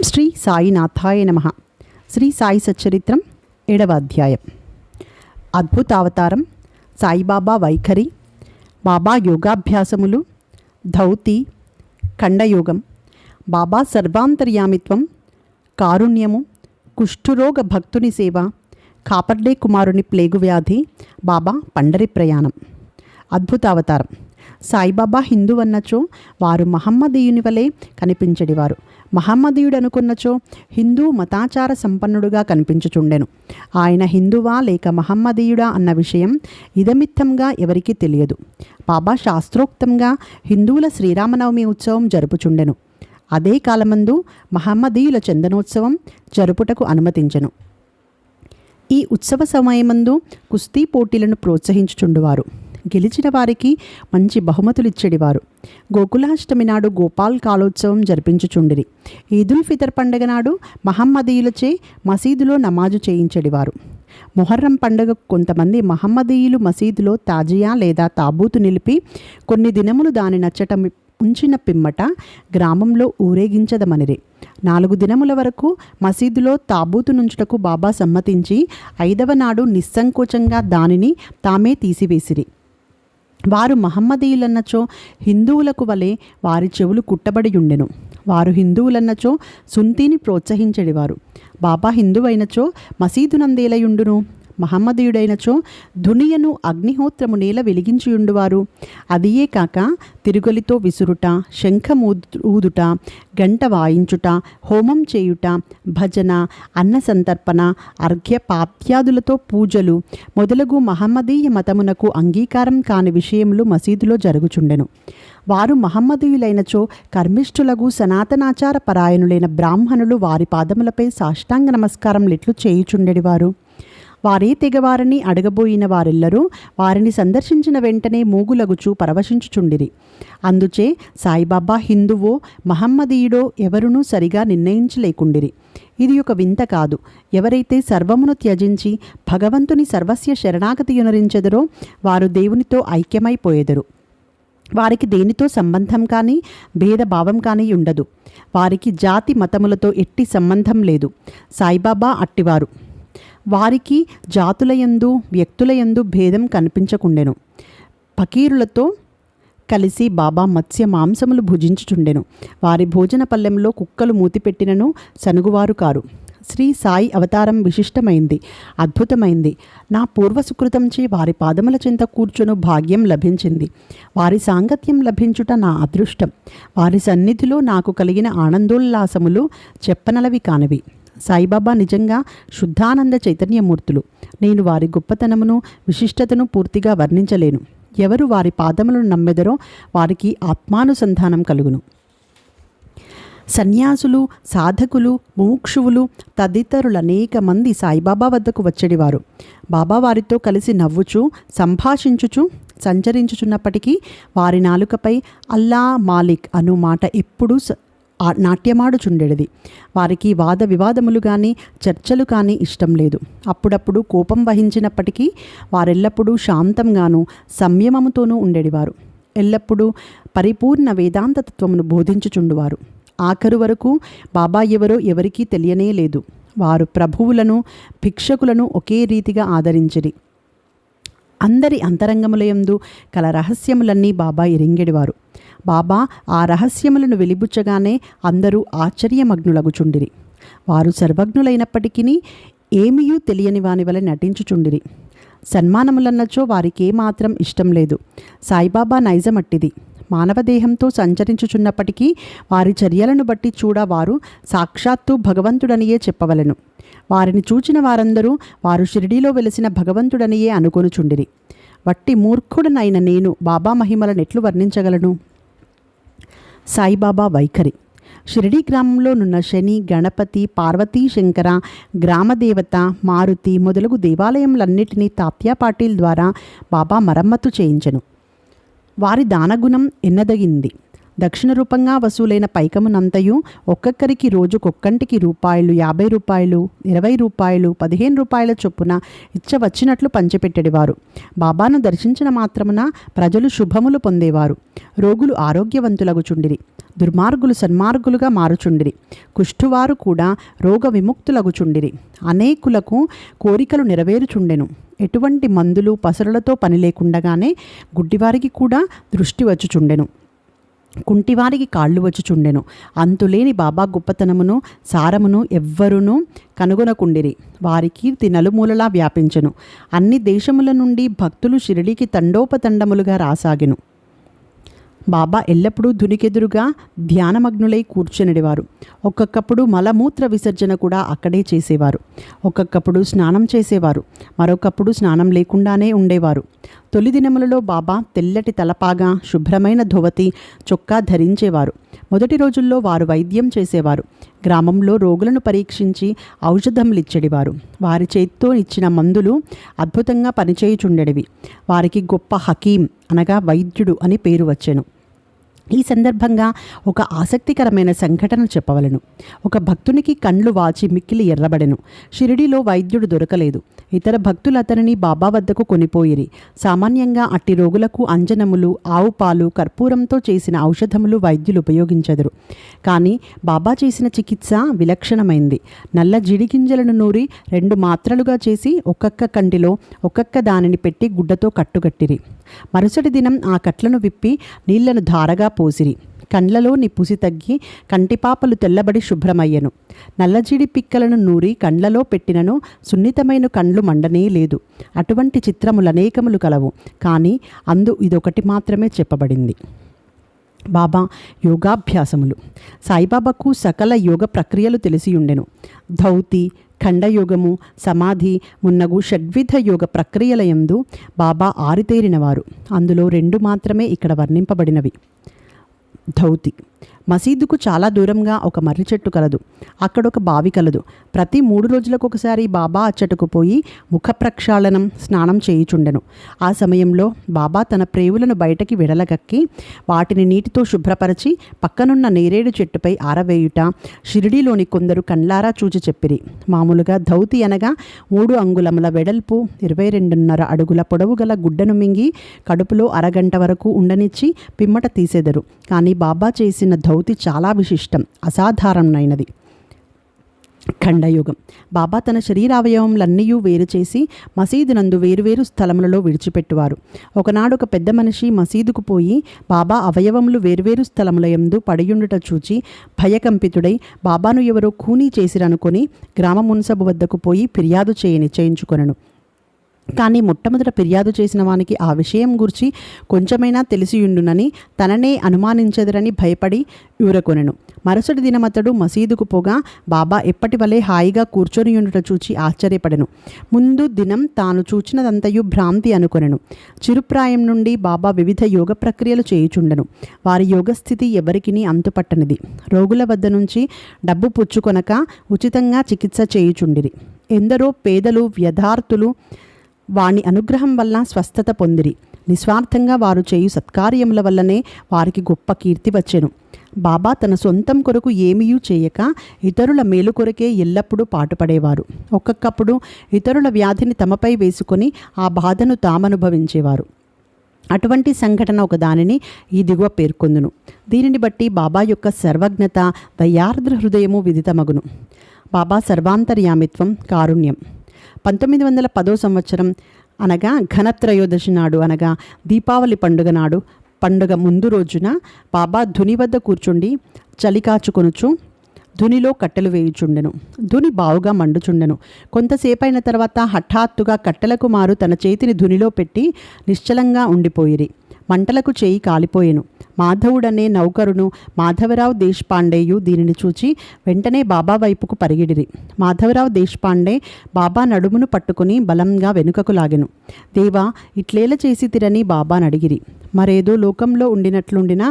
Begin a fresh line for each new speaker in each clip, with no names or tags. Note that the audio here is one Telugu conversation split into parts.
శ్రీ సాయినాథాయ నమః. శ్రీ సాయి సచ్చరిత్రం 7వ అధ్యాయం. అద్భుతావతారం, సాయిబాబా వైఖరి, బాబా యోగాభ్యాసములు, ధౌతి, ఖండయోగం, బాబా సర్వాంతర్యామిత్వం, కారుణ్యము, కుష్ఠురోగ భక్తుని సేవ, కాపర్డే కుమారుని ప్లేగు వ్యాధి, బాబా పండరి ప్రయాణం. అద్భుతావతారం. సాయిబాబా హిందూ అన్నచో వారు మహమ్మదీయుని వలె కనిపించడివారు. మహమ్మదీయుడు అనుకున్నచో హిందూ మతాచార సంపన్నుడుగా కనిపించుచుండెను. ఆయన హిందువా లేక మహమ్మదీయుడా అన్న విషయం ఇదమిత్తంగా ఎవరికీ తెలియదు. బాబా శాస్త్రోక్తంగా హిందువుల శ్రీరామనవమి ఉత్సవం జరుపుచుండెను. అదే కాలమందు మహమ్మదీయుల చందనోత్సవం జరుపుటకు అనుమతించెను. ఈ ఉత్సవ సమయమందు కుస్తీ పోటీలను ప్రోత్సహించుచుండువారు. గెలిచిన వారికి మంచి బహుమతులిచ్చెడివారు. గోకులాష్టమి నాడు గోపాల్ కాలోత్సవం జరిపించుచుండిరి. ఈదుల్ ఫితర్ పండగ నాడు మహమ్మదీయులచే మసీదులో నమాజు చేయించెడివారు. మొహర్రం పండగ కొంతమంది మహమ్మదీయులు మసీదులో తాజియా లేదా తాబూతు నిలిపి కొన్ని దినములు దాని నచ్చటం ఉంచిన పిమ్మట గ్రామంలో ఊరేగించదమనిరి. 4 దినముల వరకు మసీదులో తాబూతు నుంచుటకు బాబా సమ్మతించి 5వ నాడు నిస్సంకోచంగా దానిని తామే తీసివేసిరి. వారు మహమ్మదీయులన్నచో హిందువులకు వలె వారి చెవులు కుట్టబడి ఉండెను. వారు హిందువులన్నచో సుంతిని ప్రోత్సహించెడివారు. బాబా హిందువైనచో మసీదునందేలయుండును, మహమ్మదీయుడైనచో ధునియను అగ్నిహోత్రము నేల వెలిగించియుండువారు. అదియే కాక తిరుగలితో విసురుట, శంఖమూదుట, గంట వాయించుట, హోమం చేయుట, భజన, అన్న సంతర్పణ, అర్ఘ్యపాద్యాదులతో పూజలు మొదలగు మహమ్మదీయ మతమునకు అంగీకారం కాని విషయములు మసీదులో జరుగుచుండెను. వారు మహమ్మదీయులైనచో కర్మిష్ఠులకు సనాతనాచార పరాయణులైన బ్రాహ్మణులు వారి పాదములపై సాష్టాంగ నమస్కారములిట్లు చేయుచుండెడివారు. వారే తెగవారిని అడగబోయిన వారెల్లరూ వారిని సందర్శించిన వెంటనే మూగులగుచూ పరవశించుచుండిరి. అందుచే సాయిబాబా హిందువో మహమ్మదీయుడో ఎవరునూ సరిగా నిర్ణయించలేకుండిరి. ఇది ఒక వింత కాదు. ఎవరైతే సర్వమును త్యజించి భగవంతుని సర్వస్య శరణాగతి యునరించెదరో వారు దేవునితో ఐక్యమైపోయెదరు. వారికి దేనితో సంబంధం కానీ భేదభావం కానీ ఉండదు. వారికి జాతి మతములతో ఎట్టి సంబంధం లేదు. సాయిబాబా అట్టివారు. వారికి జాతులయందు వ్యక్తులయందు భేదం కనిపించకుండెను. ఫకీరులతో కలిసి బాబా మత్స్య మాంసములు భుజించుచుండెను. వారి భోజన పల్లెంలో కుక్కలు మూతిపెట్టినను సనుగువారు కారు. శ్రీ సాయి అవతారం విశిష్టమైంది, అద్భుతమైంది. నా పూర్వసుకృతంచే వారి పాదముల చెంత కూర్చును భాగ్యం లభించింది. వారి సాంగత్యం లభించుట నా అదృష్టం. వారి సన్నిధిలో నాకు కలిగిన ఆనందోల్లాసములు చెప్పనలవి కానివి. సాయిబాబా నిజంగా శుద్ధానంద చైతన్యమూర్తులు. నేను వారి గొప్పతనమును విశిష్టతను పూర్తిగా వర్ణించలేను. ఎవరు వారి పాదములను నమ్మెదరో వారికి ఆత్మానుసంధానం కలుగును. సన్యాసులు, సాధకులు, ముముక్షువులు తదితరులనేక మంది సాయిబాబా వద్దకు వచ్చేడివారు. బాబా వారితో కలిసి నవ్వుచూ సంభాషించుచు సంచరించుచున్నప్పటికీ వారి నాలుకపై అల్లా మాలిక్ అను మాట ఎప్పుడూ నాట్యమాడుచుండెడిది. వారికి వాద వివాదములు కానీ చర్చలు కానీ ఇష్టం లేదు. అప్పుడప్పుడు కోపం వహించినప్పటికీ వారెల్లప్పుడూ శాంతంగానూ సంయమముతోనూ ఉండేడివారు. ఎల్లప్పుడూ పరిపూర్ణ వేదాంత తత్వమును బోధించుచుండువారు. ఆఖరు వరకు బాబా ఎవరో ఎవరికీ తెలియనే లేదు. వారు ప్రభువులను భిక్షకులను ఒకే రీతిగా ఆదరించిరి. అందరి అంతరంగములయందు కల రహస్యములన్నీ బాబా ఎరింగెడివారు. బాబా ఆ రహస్యములను వెలిబుచ్చగానే అందరూ ఆశ్చర్యమగ్నులగుచుండిరి. వారు సర్వజ్ఞులైనప్పటికీ ఏమీయూ తెలియని వాని వలె నటించుచుండిరి. సన్మానములన్నచో వారికేమాత్రం ఇష్టం లేదు. సాయిబాబా నైజమట్టిది. మానవదేహంతో సంచరించుచున్నప్పటికీ వారి చర్యలను బట్టి చూడ వారు సాక్షాత్తు భగవంతుడనియే చెప్పవలెను. వారిని చూచిన వారందరూ వారు షిరిడీలో వెలిసిన భగవంతుడనియే అనుకొనుచుండిరి. వట్టి మూర్ఖుడనైన నేను బాబా మహిమలనెట్లు వర్ణించగలను? సాయిబాబా వైఖరి. షిరిడీ గ్రామంలో నున్న శని, గణపతి, పార్వతీ, శంకర, గ్రామదేవత, మారుతి మొదలగు దేవాలయములన్నిటినీ తాత్యా పాటీల్ ద్వారా బాబా మరమ్మతు చేయించెను. వారి దానగుణం ఎన్నదగింది. దక్షిణ రూపంగా వసూలైన పైకమునంతయు ఒక్కొక్కరికి రోజుకొక్కంటికి రూపాయలు, 50 రూపాయలు, 20 రూపాయలు, 15 రూపాయల చొప్పున ఇచ్చవచ్చినట్లు పంచిపెట్టేవారు. బాబాను దర్శించిన మాత్రమున ప్రజలు శుభములు పొందేవారు. రోగులు ఆరోగ్యవంతులగుచుండిరి. దుర్మార్గులు సన్మార్గులుగా మారుచుండిరి, కుష్ఠువారు కూడా రోగ విముక్తులగుచుండిరి, అనేకులకు కోరికలు నెరవేరుచుండెను. ఎటువంటి మందులు పసరులతో పని లేకుండగానే గుడ్డివారికి కూడా దృష్టి వచ్చుచుండెను, కుంటివారికి కాళ్ళు వచ్చుచుండెను. అంతులేని బాబా గొప్పతనమును సారమును ఎవ్వరునూ కనుగొనకుండిరి. వారి కీర్తి నలుమూలలా వ్యాపించెను. అన్ని దేశముల నుండి భక్తులు షిరిడీకి తండోపతండములుగా రాసాగెను. బాబా ఎల్లప్పుడూ ధునికెదురుగా ధ్యానమగ్నులై కూర్చునిడివారు. ఒక్కొక్కప్పుడు మలమూత్ర విసర్జన కూడా అక్కడే చేసేవారు. ఒక్కొక్కప్పుడు స్నానం చేసేవారు, మరొకప్పుడు స్నానం లేకుండానే ఉండేవారు. తొలి దినములలో బాబా తెల్లటి తలపాగా, శుభ్రమైన ధోవతి చొక్కా ధరించేవారు. మొదటి రోజుల్లో వారు వైద్యం చేసేవారు. గ్రామంలో రోగులను పరీక్షించి ఔషధములిచ్చెడివారు. వారి చేతితో ఇచ్చిన మందులు అద్భుతంగా పనిచేయుచుండెడివి. వారికి గొప్ప హకీం అనగా వైద్యుడు అని పేరు వచ్చెను. ఈ సందర్భంగా ఒక ఆసక్తికరమైన సంఘటన చెప్పవలను. ఒక భక్తునికి కండ్లు వాచి మిక్కిలి ఎర్రబడెను. షిరిడీలో వైద్యుడు దొరకలేదు. ఇతర భక్తులు అతనిని బాబా వద్దకు కొనిపోయిరి. సామాన్యంగా అట్టి రోగులకు అంజనములు, ఆవు పాలు, కర్పూరంతో చేసిన ఔషధములు వైద్యులు ఉపయోగించెదరు. కానీ బాబా చేసిన చికిత్స విలక్షణమైంది. నల్ల జిడిగింజలను నూరి 2 మాత్రలుగా చేసి ఒక్కొక్క కంటిలో ఒక్కొక్క దానిని పెట్టి గుడ్డతో కట్టుగట్టిరి. మరుసటి దినం ఆ కట్లను విప్పి నీళ్లను ధారగా పోసిరి. కండ్లలోని పుసి తగ్గి కంటిపాపలు తెల్లబడి శుభ్రమయ్యను. నల్లజీడి పిక్కలను నూరి కండ్లలో పెట్టినను సున్నితమైన కండ్లు మండనే లేదు. అటువంటి చిత్రములనేకములు కలవు, కానీ ఇదొకటి మాత్రమే చెప్పబడింది. బాబా యోగాభ్యాసములు. సాయిబాబాకు సకల యోగ ప్రక్రియలు తెలిసియుండెను. ధౌతి, ఖండయోగము, సమాధి మున్నగు షడ్విధ యోగ ప్రక్రియలయందు బాబా ఆరితేరినవారు. అందులో 2 మాత్రమే ఇక్కడ వర్ణింపబడినవి. ధౌతి. మసీదుకు చాలా దూరంగా ఒక మర్రి చెట్టు కలదు. అక్కడొక బావి కలదు. ప్రతి 3 రోజులకు ఒకసారి బాబా అచ్చటకు పోయి ముఖ ప్రక్షాళనం, స్నానం చేయుచుండెను. ఆ సమయంలో బాబా తన ప్రేవులను బయటకి విడలగక్కి వాటిని నీటితో శుభ్రపరచి పక్కనున్న నేరేడు చెట్టుపై ఆరవేయుట షిరిడీలోని కొందరు కండ్లారా చూచి చెప్పిరి. మామూలుగా ధౌతి అనగా 3 అంగుళముల వెడల్పు, 22.5 అడుగుల పొడవు గల గుడ్డను మింగి కడుపులో అరగంట వరకు ఉండనిచ్చి పిమ్మట తీసెదరు. కానీ బాబా చేసిన ధౌతి చాలా విశిష్టం, అసాధారణమైనది. ఖండయోగం. బాబా తన శరీరావయవములన్నీ వేరు చేసి మసీదునందు వేరువేరు స్థలములలో విడిచిపెట్టువారు. ఒకనాడు ఒక పెద్ద మనిషి మసీదుకు పోయి బాబా అవయవములు వేరువేరు స్థలములయందు పడియుండుట చూచి భయకంపితుడై బాబాను ఎవరో ఖూనీ చేసిరనుకొని గ్రామ మున్సబు వద్దకు పోయి ఫిర్యాదు నిశ్చయించుకొనెను. కానీ మొట్టమొదట ఫిర్యాదు చేసిన వానికి ఆ విషయం గురించి కొంచెమైనా తెలిసియుండునని తననే అనుమానించెదరని భయపడి ఊరకొనెను. మరుసటి దినమతడు మసీదుకు పోగా బాబా ఎప్పటి వలె హాయిగా కూర్చొని ఉండుట చూచి ఆశ్చర్యపడెను. ముందు దినం తాను చూచినదంతయు భ్రాంతి అనుకొనెను. చిరుప్రాయం నుండి బాబా వివిధ యోగ ప్రక్రియలు చేయుచుండెను. వారి యోగస్థితి ఎవరికిని అంతుపట్టనిది. రోగుల వద్ద నుంచి డబ్బు పుచ్చుకొనక ఉచితంగా చికిత్స చేయుచుండిరి. ఎందరో పేదలు, వ్యధార్థులు వాని అనుగ్రహం వల్ల స్వస్థత పొందిరి. నిస్వార్థంగా వారు చేయు సత్కార్యముల వల్లనే వారికి గొప్ప కీర్తి వచ్చెను. బాబా తన సొంతం కొరకు ఏమీయూ చేయక ఇతరుల మేలు కొరకే ఎల్లప్పుడూ పాటుపడేవారు. ఒక్కొక్కప్పుడు ఇతరుల వ్యాధిని తమపై వేసుకొని ఆ బాధను తామనుభవించేవారు. అటువంటి సంఘటన ఒకదానిని ఈ దిగువ పేర్కొందును. దీనిని బట్టి బాబా యొక్క సర్వజ్ఞత, దయార్ద్ర హృదయము విదితమగును. బాబా సర్వాంతర్యామిత్వం, కారుణ్యం. 1910 సంవత్సరం అనగా ఘనత్రయోదశి నాడు, అనగా దీపావళి పండుగ ముందు రోజున బాబా ధుని వద్ద కూర్చుండి చలి కాచుకొనుచు ధునిలో కట్టెలు వేయుచుండెను. ధుని బావుగా మండుచుండెను. కొంతసేపైన తర్వాత హఠాత్తుగా కట్టెలకు మారు తన చేతిని ధునిలో పెట్టి నిశ్చలంగా ఉండిపోయిరి. మంటలకు చేయి కాలిపోయెను. మాధవుడనే నౌకరును మాధవరావు దేశపాండేయు దీనిని చూచి వెంటనే బాబా వైపుకు పరిగెడిరి. మాధవరావు దేశపాండే బాబా నడుమును పట్టుకుని బలంగా వెనుకకు లాగెను. దేవా, ఇట్లేల చేసి తిరని బాబాను అడిగిరి. మరేదో లోకంలో ఉండినట్లుండినా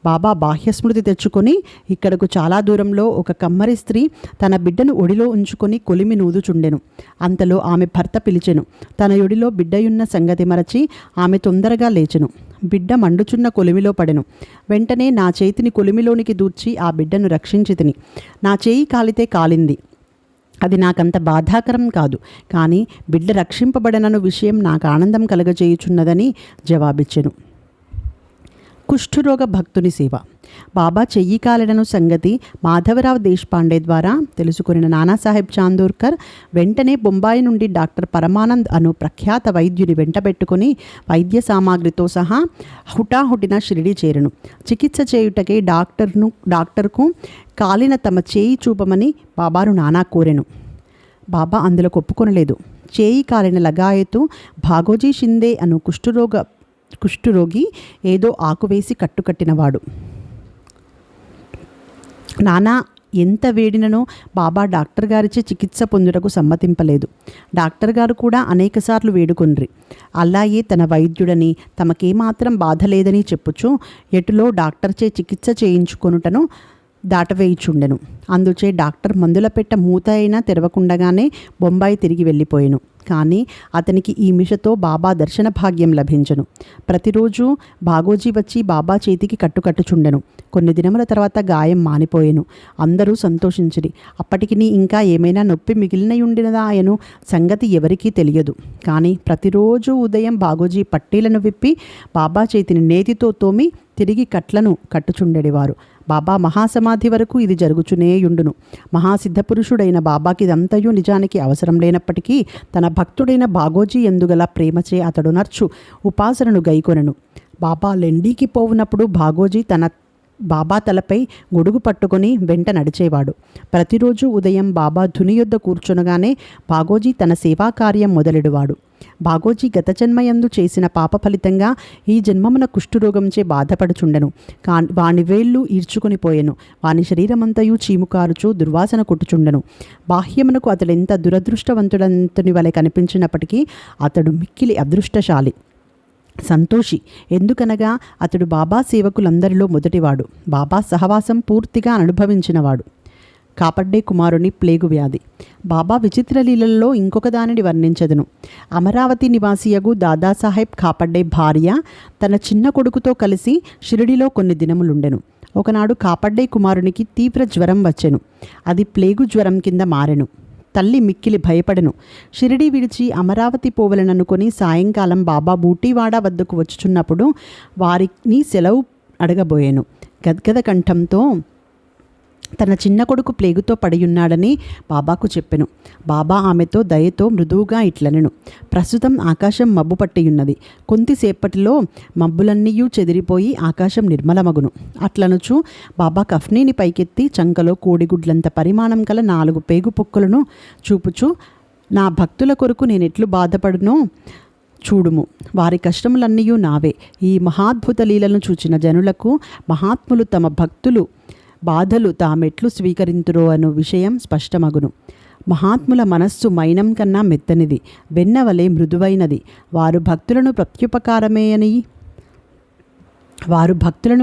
బాబా బాహ్యస్మృతి తెచ్చుకొని ఇక్కడకు చాలా దూరంలో ఒక కమ్మరి స్త్రీ తన బిడ్డను ఒడిలో ఉంచుకొని కొలిమి నూదుచుండెను. అంతలో ఆమె భర్త పిలిచెను. తన ఒడిలో బిడ్డయున్న సంగతి మరచి ఆమె తొందరగా లేచెను. బిడ్డ మండుచున్న కొలిమిలో పడెను. వెంటనే నా చేతిని కొలిమిలోనికి దూర్చి ఆ బిడ్డను రక్షించి తిని. నా చేయి కాలితే కాలింది, అది నాకంత బాధాకరం కాదు, కానీ బిడ్డ రక్షింపబడనను విషయం నాకు ఆనందం కలగజేయుచున్నదని జవాబిచ్చెను. కుష్ఠరోగ భక్తుని సేవ. బాబా చెయ్యి కాలిన సంగతి మాధవరావు దేశపాండే ద్వారా తెలుసుకున్న నానాసాహెబ్ చాందోర్కర్ వెంటనే బొంబాయి నుండి డాక్టర్ పరమానంద్ అను ప్రఖ్యాత వైద్యుని వెంటబెట్టుకుని వైద్య సామాగ్రితో సహా హుటాహుటిన షిరిడి చేరును. చికిత్స చేయుటకే డాక్టర్కు కాలిన తమ చేయి చూపమని బాబాను నానా కోరెను. బాబా అందులో ఒప్పుకొనలేదు. చేయి కాలిన లగాయతు భాగోజీ షిందే అను కుష్ఠరోగి ఏదో ఆకువేసి కట్టుకట్టినవాడు. నానా ఎంత వేడిననో బాబా డాక్టర్ గారిచే చికిత్స పొందుటకు సమ్మతింపలేదు. డాక్టర్ గారు కూడా అనేకసార్లు వేడుకొండ్రి. అల్లాయే తన వైద్యుడని తమకేమాత్రం బాధ లేదని చెప్పుచు ఎటులో డాక్టర్చే చికిత్స చేయించుకొనుటను దాటవేయిచుండెను. అందుచే డాక్టర్ మందుల పెట్ట మూత అయినా తెరవకుండగానే బొంబాయి తిరిగి వెళ్ళిపోయెను. కానీ అతనికి ఈ మిషతో బాబా దర్శన భాగ్యం లభించను. ప్రతిరోజు బాగోజీ వచ్చి బాబా చేతికి కట్టుచుండెను. కొన్ని దినముల తర్వాత గాయం మానిపోయెను. అందరూ సంతోషించిరి. అప్పటికి ఇంకా ఏమైనా నొప్పి మిగిలినయుండినదా ఆయను సంగతి ఎవరికీ తెలియదు. కానీ ప్రతిరోజు ఉదయం బాగోజీ పట్టీలను విప్పి బాబా చేతిని నేతితో తోమి తిరిగి కట్లను కట్టుచుండెడివారు. బాబా మహాసమాధి వరకు ఇది జరుగుచునేయుండును. మహాసిద్ధపురుషుడైన బాబాకి ఇదంతయు నిజానికి అవసరం లేనప్పటికీ తన భక్తుడైన బాగోజీ ఎందుగల ప్రేమచే అతడు నర్చు ఉపాసనను గైకొనెను. బాబా లెండీకి పోవునప్పుడు బాగోజీ బాబా తలపై గొడుగు పట్టుకొని వెంట నడిచేవాడు. ప్రతిరోజు ఉదయం బాబా ధుని యొద్ద కూర్చునగానే బాగోజీ తన సేవాకార్యం మొదలెడువాడు. బాగోజీ గత జన్మయందు చేసిన పాప ఫలితంగా ఈ జన్మమున కుష్ఠరోగంచే బాధపడుచుండెను. వాని వేళ్ళు ఈడ్చుకొని పోయెను. వాని శరీరమంతయు చీముకారుచు దుర్వాసన కొట్టుచుండెను. బాహ్యమునకు అతడెంత దురదృష్టవంతుడంతని వలె కనిపించినప్పటికీ అతడు మిక్కిలి అదృష్టశాలి, సంతోషి. ఎందుకనగా అతడు బాబా సేవకులందరిలో మొదటివాడు. బాబా సహవాసం పూర్తిగా అనుభవించినవాడు. కాపడ్డే కుమారుని ప్లేగు వ్యాధి. బాబా విచిత్ర లీలల్లో ఇంకొక దానిని వర్ణించదును. అమరావతి నివాసియగు దాదాసాహెబ్ కాపడ్డే భార్య తన చిన్న కొడుకుతో కలిసి షిరిడిలో కొన్ని దినములుండెను. ఒకనాడు కాపడ్డే కుమారునికి తీవ్ర జ్వరం వచ్చెను. అది ప్లేగు జ్వరం కింద మారెను. తల్లి మిక్కిలి భయపడెను. షిరిడి విడిచి అమరావతి పోవలననుకొని సాయంకాలం బాబా బూటీవాడ వద్దకు వచ్చుచున్నప్పుడు వారిని సెలవు అడగబోయెను. గద్గద కంఠంతో తన చిన్న కొడుకు ప్లేగుతో పడియున్నాడని బాబాకు చెప్పెను. బాబా ఆమెతో దయతో మృదువుగా ఇట్లనెను, ప్రస్తుతం ఆకాశం మబ్బు పట్టియున్నది. కొంతసేపటిలో మబ్బులన్నీయూ చెదిరిపోయి ఆకాశం నిర్మలమగును. అట్లనుచు బాబా కఫ్నీని పైకెత్తి చంకలో కోడిగుడ్లంత పరిమాణం కల 4 పేగు పొక్కులను చూపుచు, నా భక్తుల కొరకు నేనెట్లు బాధపడునో చూడుము. వారి కష్టములన్నీయూ నావే. ఈ మహాద్భుత లీలను చూచిన జనులకు మహాత్ములు తమ భక్తులు బాధలు తామెట్లు స్వీకరింతురో అను విషయం స్పష్టమగును. మహాత్ముల మనస్సు మైనం కన్నా మెత్తనిది, వెన్నవలే మృదువైనది. వారు భక్తులను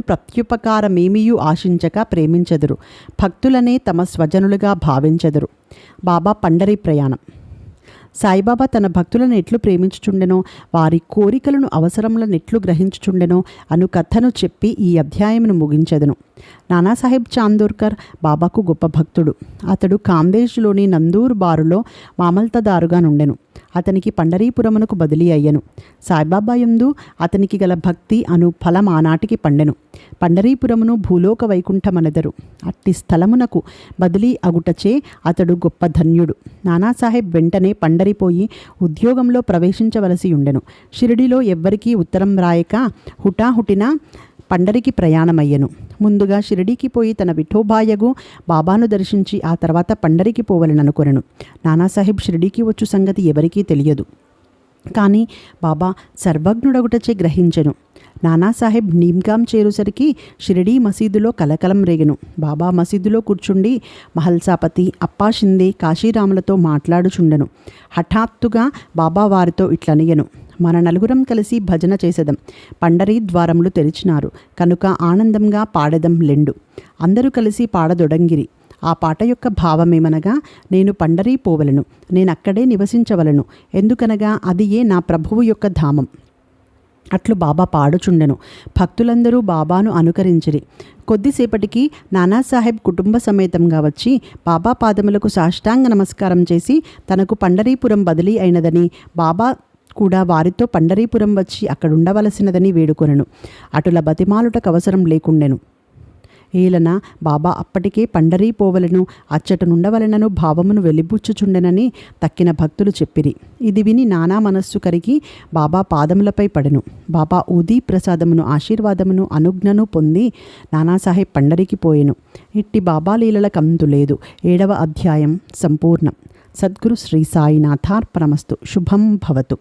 ప్రత్యుపకారమేమియూ ఆశించక ప్రేమించెదరు. భక్తులనే తమ స్వజనులుగా భావించెదరు. బాబా పండరీ ప్రయాణం. సాయిబాబా తన భక్తులను ఎట్లు ప్రేమించుచుండెనో, వారి కోరికలను అవసరములను ఎట్లు గ్రహించుచుండెనో అను కథను చెప్పి ఈ అధ్యాయమును ముగించెదను. నానాసాహెబ్ చాందోర్కర్ బాబాకు గొప్ప భక్తుడు. అతడు కాందేజ్లోని నందూర్ బారులో మామల్తదారుగా నుండెను. అతనికి పండరీపురమునకు బదిలీ అయ్యెను. సాయిబాబా యందు అతనికి గల భక్తి అను ఫలం ఆనాటికి పండెను. పండరీపురమును భూలోక వైకుంఠమనెదరు. అట్టి స్థలమునకు బదిలీ అగుటచే అతడు గొప్ప ధన్యుడు. నానాసాహెబ్ వెంటనే పండరిపోయి ఉద్యోగంలో ప్రవేశించవలసి ఉండెను. షిరిడిలో ఎవ్వరికీ ఉత్తరం రాయక హుటాహుటిన పండరికి ప్రయాణమయ్యెను. ముందుగా షిరిడీకి పోయి తన విఠోబాయగు బాబాను దర్శించి ఆ తర్వాత పండరికి పోవలననుకొనెను. నానాసాహెబ్ షిరిడీకి వచ్చు సంగతి ఎవరికీ తెలియదు. కానీ బాబా సర్వజ్ఞుడగుటచే గ్రహించెను. నానాసాహెబ్ నీమ్గాం చేరుసరికి షిరిడీ మసీదులో కలకలం రేగెను. బాబా మసీదులో కూర్చుండి మహల్సాపతి, అప్పా షిందే, కాశీరాములతో మాట్లాడుచుండెను. హఠాత్తుగా బాబా వారితో ఇట్లనియెను, మన నలుగురం కలిసి భజన చేసేదం. పండరీ ద్వారములు తెరిచినారు కనుక ఆనందంగా పాడెదం లెండు. అందరూ కలిసి పాడదొడంగిరి. ఆ పాట యొక్క భావమేమనగా, నేను పండరీ పోవలను, నేనక్కడే నివసించవలను. ఎందుకనగా అది నా ప్రభువు యొక్క ధామం. అట్లు బాబా పాడుచుండెను. భక్తులందరూ బాబాను అనుకరించిరి. కొద్దిసేపటికి నానాసాహెబ్ కుటుంబ సమేతంగా వచ్చి బాబా పాదములకు సాష్టాంగ నమస్కారం చేసి తనకు పండరీపురం బదిలీ అయినదని, బాబా కూడా వారితో పండరీపురం వచ్చి అక్కడుండవలసినదని వేడుకొనెను. అటుల బతిమాలుటకు అవసరం లేకుండెను. ఏలన బాబా అప్పటికే పండరీ పోవలను అచ్చటనుండవలనను భావమును వెలిబుచ్చుచుండెనని తక్కిన భక్తులు చెప్పిరి. ఇది విని నానా మనస్సు కరిగి బాబా పాదములపై పడెను. బాబా ఊదీ ప్రసాదమును ఆశీర్వాదమును అనుజ్ఞను పొంది నానాసాహెబ్ పండరికి పోయెను. ఇట్టి బాబా లీలలకు అంతు లేదు. 7వ అధ్యాయం సంపూర్ణం. సద్గురు శ్రీ సాయినాథార్పణమస్తు. శుభం భవతు.